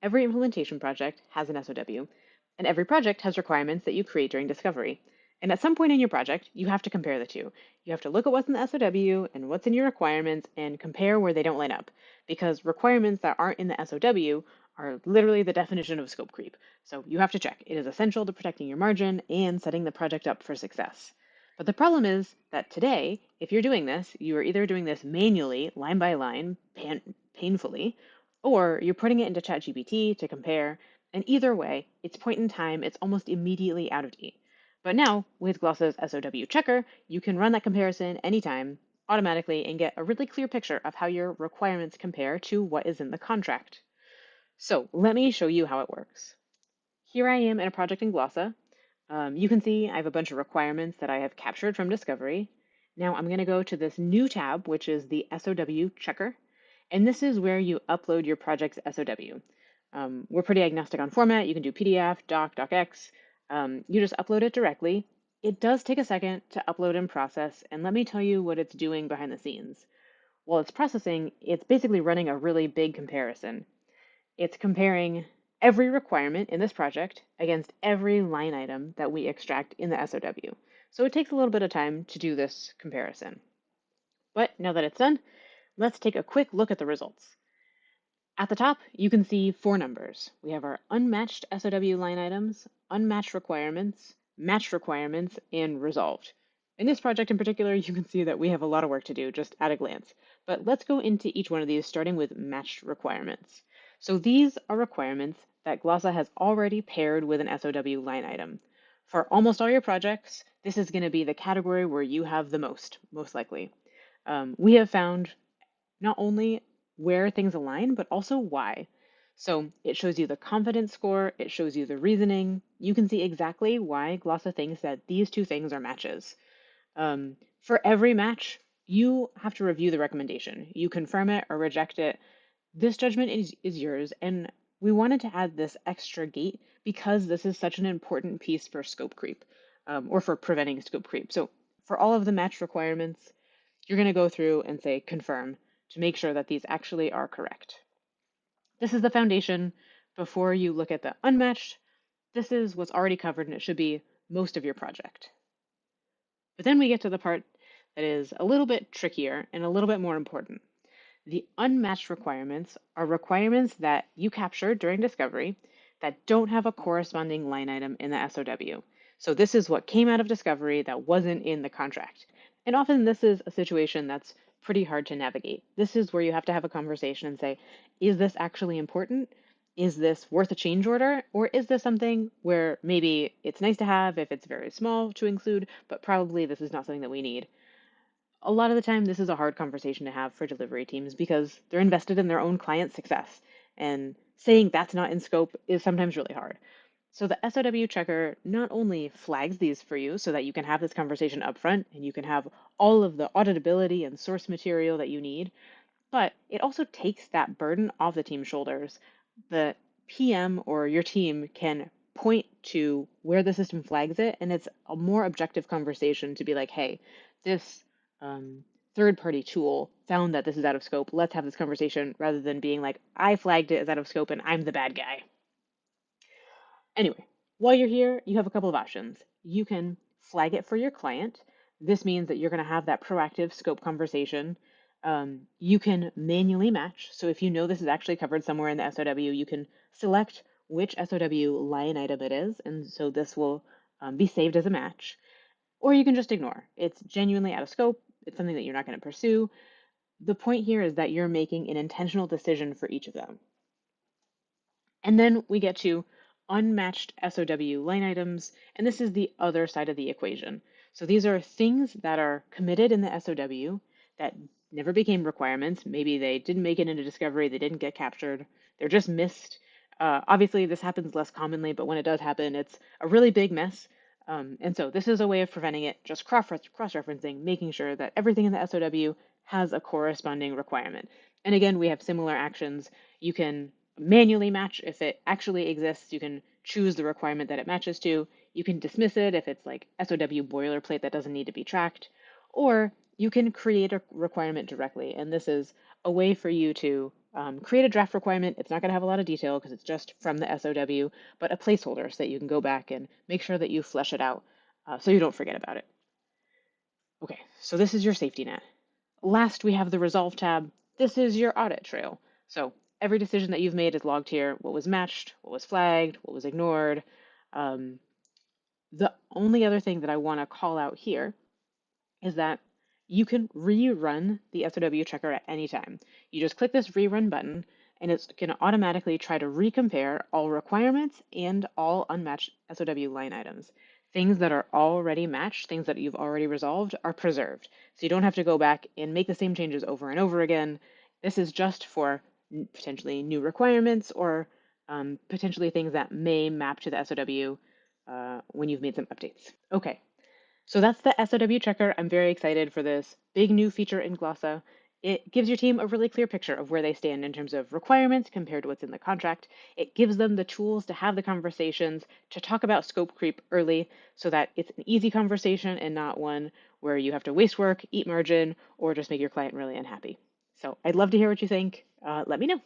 Every implementation project has an SOW, and every project has requirements that you create during discovery. And at some point in your project, you have to compare the two. You have to look at what's in the SOW and what's in your requirements and compare where they don't line up, because requirements that aren't in the SOW are literally the definition of scope creep. So you have to check. It is essential to protecting your margin and setting the project up for success. But the problem is that today, if you're doing this, you are either doing this manually, line by line, painfully, or you're putting it into ChatGPT to compare. And either way, it's point in time, it's almost immediately out of date. But now, with Gloss's SOW Checker, you can run that comparison anytime, automatically, and get a really clear picture of how your requirements compare to what is in the contract. So let me show you how it works. Here I am in a project in Glossa. You can see I have a bunch of requirements that I have captured from Discovery. Now I'm going to go to this new tab, which is the SOW Checker. And this is where you upload your project's SOW. We're pretty agnostic on format. You can do PDF, doc, docx. You just upload it directly. It does take a second to upload and process, and let me tell you what it's doing behind the scenes. While it's processing, it's basically running a really big comparison. It's comparing every requirement in this project against every line item that we extract in the SOW. So it takes a little bit of time to do this comparison. But now that it's done, let's take a quick look at the results. At the top, you can see four numbers. We have our unmatched SOW line items, unmatched requirements, matched requirements, and resolved. In this project in particular, you can see that we have a lot of work to do just at a glance. But let's go into each one of these, starting with matched requirements. So these are requirements that Glossa has already paired with an SOW line item. For almost all your projects, this is going to be the category where you have the most likely. We have found not only where things align, but also why. So it shows you the confidence score, it shows you the reasoning. You can see exactly why Glossa thinks that these two things are matches. For every match, you have to review the recommendation. You confirm it or reject it. This judgment is yours, and we wanted to add this extra gate because this is such an important piece for scope creep, or for preventing scope creep. So for all of the match requirements, you're going to go through and say confirm to make sure that these actually are correct. This is the foundation before you look at the unmatched. This is what's already covered, and it should be most of your project. But then we get to the part that is a little bit trickier and a little bit more important. The unmatched requirements are requirements that you captured during discovery that don't have a corresponding line item in the SOW. So this is what came out of discovery that wasn't in the contract. And often this is a situation that's pretty hard to navigate. This is where you have to have a conversation and say, is this actually important? Is this worth a change order? Or is this something where maybe it's nice to have if it's very small to include, but probably this is not something that we need? A lot of the time, this is a hard conversation to have for delivery teams because they're invested in their own client success. And saying that's not in scope is sometimes really hard. So the SOW checker not only flags these for you so that you can have this conversation up front and you can have all of the auditability and source material that you need, but it also takes that burden off the team's shoulders. The PM or your team can point to where the system flags it, and it's a more objective conversation to be like, hey, this third party tool found that this is out of scope. Let's have this conversation rather than being like, I flagged it as out of scope and I'm the bad guy. Anyway, while you're here, you have a couple of options. You can flag it for your client. This means that you're going to have that proactive scope conversation. You can manually match. So if you know this is actually covered somewhere in the SOW, you can select which SOW line item it is. And so this will be saved as a match. Or you can just ignore. It's genuinely out of scope. It's something that you're not going to pursue. The point here is that you're making an intentional decision for each of them. And then we get to unmatched SOW line items, and this is the other side of the equation. So these are things that are committed in the SOW that never became requirements. Maybe they didn't make it into discovery, they didn't get captured, they're just missed. Obviously, this happens less commonly, but when it does happen, it's a really big mess. And so this is a way of preventing it, just cross-referencing, making sure that everything in the SOW has a corresponding requirement. And again, we have similar actions. You can manually match if it actually exists. You can choose the requirement that it matches to. You can dismiss it if it's like SOW boilerplate that doesn't need to be tracked. Or you can create a requirement directly. And this is a way for you to create a draft requirement. It's not going to have a lot of detail because it's just from the SOW, but a placeholder so that you can go back and make sure that you flesh it out so you don't forget about it. Okay, so this is your safety net. Last, we have the Resolve tab. This is your audit trail. So every decision that you've made is logged here. What was matched, what was flagged, what was ignored. Um, the only other thing that I want to call out here is that you can rerun the SOW checker at any time. You just click this rerun button and it's going to automatically try to recompare all requirements and all unmatched SOW line items. Things that are already matched, things that you've already resolved, are preserved. So you don't have to go back and make the same changes over and over again. This is just for potentially new requirements or potentially things that may map to the SOW when you've made some updates. Okay, so that's the SOW checker. I'm very excited for this big new feature in Glossa. It gives your team a really clear picture of where they stand in terms of requirements compared to what's in the contract. It gives them the tools to have the conversations, to talk about scope creep early so that it's an easy conversation and not one where you have to waste work, eat margin, or just make your client really unhappy. So I'd love to hear what you think. Let me know.